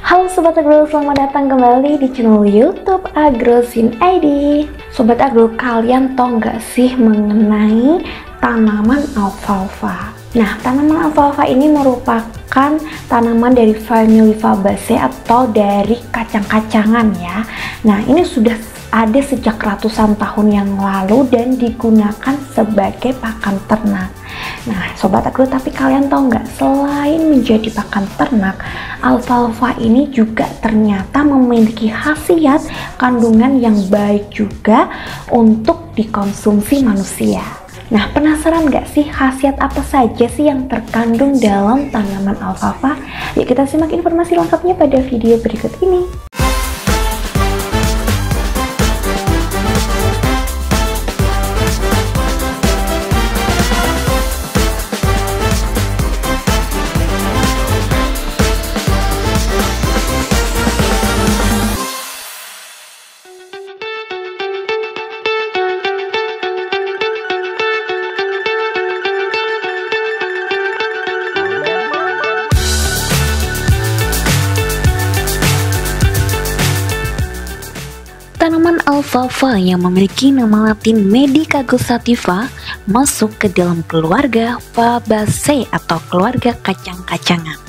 Halo Sobat Agro, selamat datang kembali di channel YouTube Agrosin ID. Sobat Agro, kalian tahu nggak sih mengenai tanaman alfalfa? Nah, tanaman alfalfa ini merupakan tanaman dari famili Fabaceae atau dari kacang-kacangan ya. Nah, ini sudah ada sejak ratusan tahun yang lalu dan digunakan sebagai pakan ternak. Nah, Sobat Agro, tapi kalian tahu nggak, selain menjadi pakan ternak, alfalfa ini juga ternyata memiliki khasiat kandungan yang baik juga untuk dikonsumsi manusia. Nah, penasaran nggak sih khasiat apa saja sih yang terkandung dalam tanaman alfalfa? Yuk kita simak informasi lengkapnya pada video berikut ini. Tanaman alfalfa yang memiliki nama latin Medicago sativa masuk ke dalam keluarga Fabaceae atau keluarga kacang-kacangan.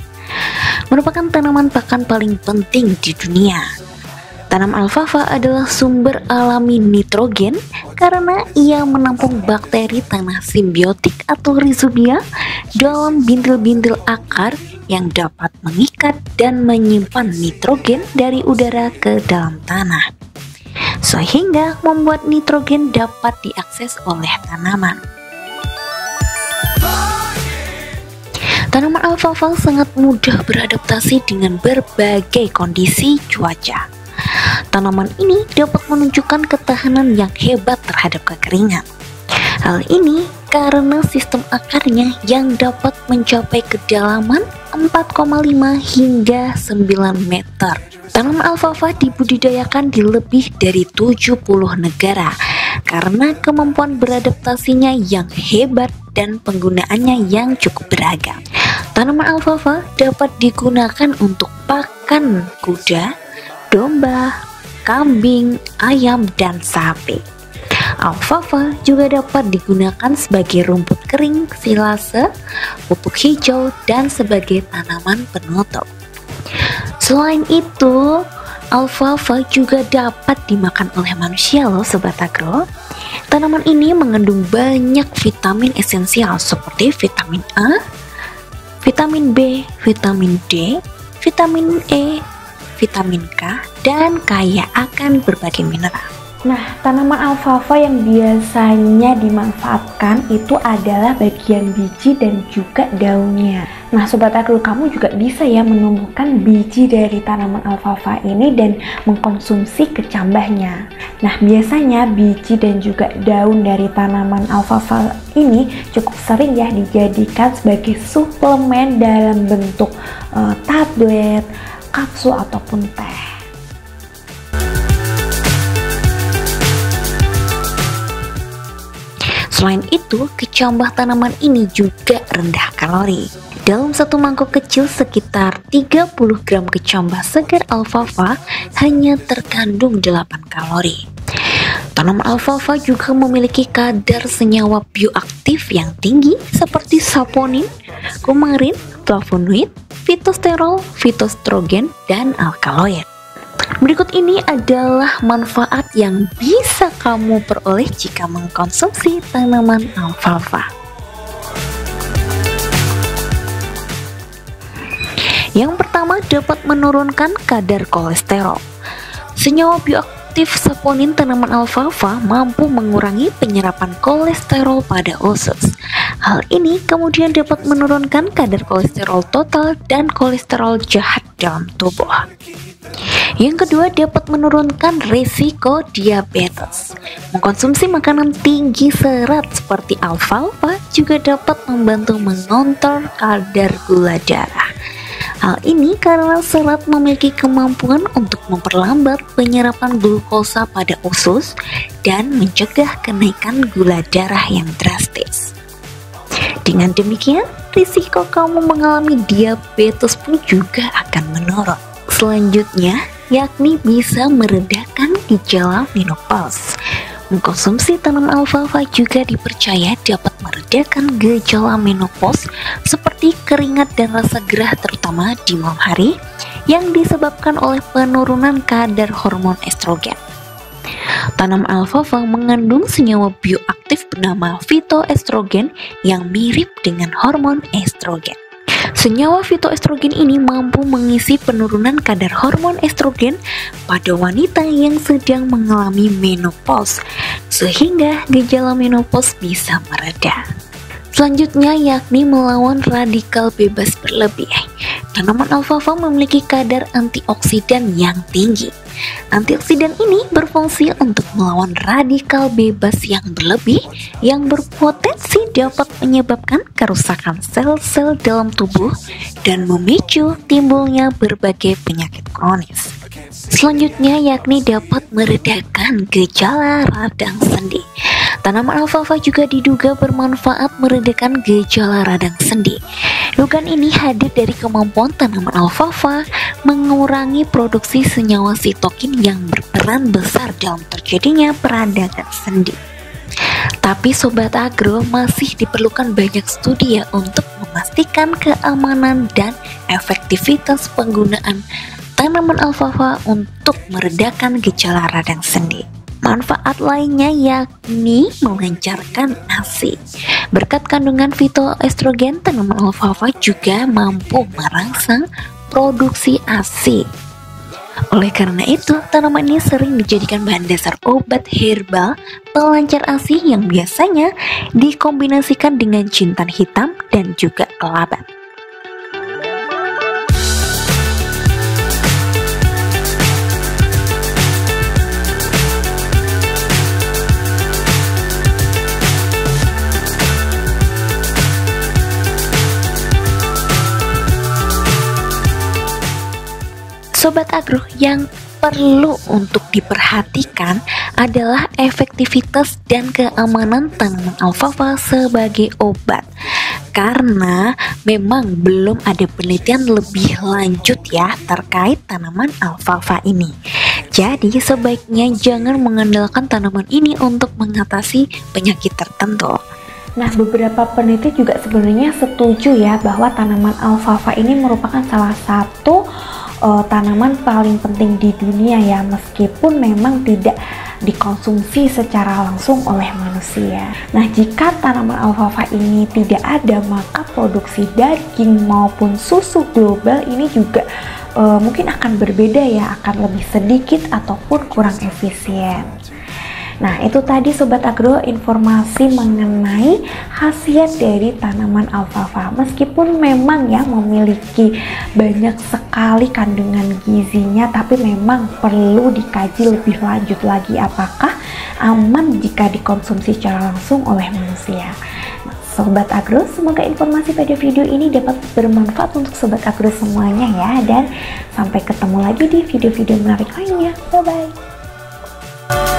Merupakan tanaman pakan paling penting di dunia. Tanaman alfalfa adalah sumber alami nitrogen karena ia menampung bakteri tanah simbiotik atau rhizobia dalam bintil-bintil akar yang dapat mengikat dan menyimpan nitrogen dari udara ke dalam tanah, sehingga membuat nitrogen dapat diakses oleh tanaman. Tanaman alfalfa sangat mudah beradaptasi dengan berbagai kondisi cuaca. Tanaman ini dapat menunjukkan ketahanan yang hebat terhadap kekeringan. Hal ini karena sistem akarnya yang dapat mencapai kedalaman 4,5 hingga 9 meter. Tanaman alfalfa dibudidayakan di lebih dari 70 negara karena kemampuan beradaptasinya yang hebat dan penggunaannya yang cukup beragam. Tanaman alfalfa dapat digunakan untuk pakan kuda, domba, kambing, ayam, dan sapi. Alfalfa juga dapat digunakan sebagai rumput kering, silase, pupuk hijau, dan sebagai tanaman penutup. Selain itu, alfalfa juga dapat dimakan oleh manusia loh Sobat Agro. Tanaman ini mengandung banyak vitamin esensial seperti vitamin A, vitamin B, vitamin D, vitamin E, vitamin K, dan kaya akan berbagai mineral. Nah, tanaman alfalfa yang biasanya dimanfaatkan itu adalah bagian biji dan juga daunnya. Nah, Sobat Agro, kamu juga bisa ya menumbuhkan biji dari tanaman alfalfa ini dan mengkonsumsi kecambahnya. Nah, biasanya biji dan juga daun dari tanaman alfalfa ini cukup sering ya dijadikan sebagai suplemen dalam bentuk tablet, kapsul, ataupun teh. Selain itu, kecambah tanaman ini juga rendah kalori. Dalam satu mangkok kecil sekitar 30 gram kecambah segar alfalfa hanya terkandung 8 kalori. Tanaman alfalfa juga memiliki kadar senyawa bioaktif yang tinggi seperti saponin, kumarin, flavonoid, fitosterol, fitostrogen, dan alkaloid. Berikut ini adalah manfaat yang bisa kamu peroleh jika mengkonsumsi tanaman alfalfa. Yang pertama, dapat menurunkan kadar kolesterol. Senyawa bioaktif saponin tanaman alfalfa mampu mengurangi penyerapan kolesterol pada usus. Hal ini kemudian dapat menurunkan kadar kolesterol total dan kolesterol jahat dalam tubuh. Yang kedua, dapat menurunkan risiko diabetes. Mengkonsumsi makanan tinggi serat seperti alfalfa juga dapat membantu mengontrol kadar gula darah. Hal ini karena serat memiliki kemampuan untuk memperlambat penyerapan glukosa pada usus dan mencegah kenaikan gula darah yang drastis. Dengan demikian, risiko kamu mengalami diabetes pun juga akan menurun. selanjutnya yakni bisa meredakan gejala menopause. Mengkonsumsi tanaman alfalfa juga dipercaya dapat meredakan gejala menopause seperti keringat dan rasa gerah terutama di malam hari yang disebabkan oleh penurunan kadar hormon estrogen. Tanaman alfalfa mengandung senyawa bioaktif bernama fitoestrogen yang mirip dengan hormon estrogen. Senyawa fitoestrogen ini mampu mengisi penurunan kadar hormon estrogen pada wanita yang sedang mengalami menopause, sehingga gejala menopause bisa mereda. Selanjutnya yakni melawan radikal bebas berlebih. Tanaman alfalfa memiliki kadar antioksidan yang tinggi. Antioksidan ini berfungsi untuk melawan radikal bebas yang berlebih yang berpotensi dapat menyebabkan kerusakan sel-sel dalam tubuh dan memicu timbulnya berbagai penyakit kronis. Selanjutnya yakni dapat meredakan gejala radang sendi. Tanaman alfalfa juga diduga bermanfaat meredakan gejala radang sendi. Dugaan ini hadir dari kemampuan tanaman alfalfa mengurangi produksi senyawa sitokin yang berperan besar dalam terjadinya peradangan sendi. Tapi Sobat Agro, masih diperlukan banyak studi ya untuk memastikan keamanan dan efektivitas penggunaan tanaman alfalfa untuk meredakan gejala radang sendi. Manfaat lainnya yakni melancarkan ASI. Berkat kandungan fitoestrogen, tanaman alfalfa juga mampu merangsang produksi ASI. Oleh karena itu, tanaman ini sering dijadikan bahan dasar obat herbal pelancar ASI yang biasanya dikombinasikan dengan jintan hitam dan juga kelabat. Sobat Agro, yang perlu untuk diperhatikan adalah efektivitas dan keamanan tanaman alfalfa sebagai obat. Karena memang belum ada penelitian lebih lanjut ya terkait tanaman alfalfa ini. Jadi sebaiknya jangan mengandalkan tanaman ini untuk mengatasi penyakit tertentu. Nah, beberapa peneliti juga sebenarnya setuju ya bahwa tanaman alfalfa ini merupakan salah satu tanaman paling penting di dunia ya, meskipun memang tidak dikonsumsi secara langsung oleh manusia. Nah, jika tanaman alfalfa ini tidak ada, maka produksi daging maupun susu global ini juga mungkin akan berbeda ya, akan lebih sedikit ataupun kurang efisien. Nah, itu tadi Sobat Agro informasi mengenai khasiat dari tanaman alfalfa. Meskipun memang ya memiliki banyak sekali kandungan gizinya, tapi memang perlu dikaji lebih lanjut lagi apakah aman jika dikonsumsi secara langsung oleh manusia. Sobat Agro, semoga informasi pada video ini dapat bermanfaat untuk Sobat Agro semuanya ya, dan sampai ketemu lagi di video-video menarik lainnya. Bye-bye.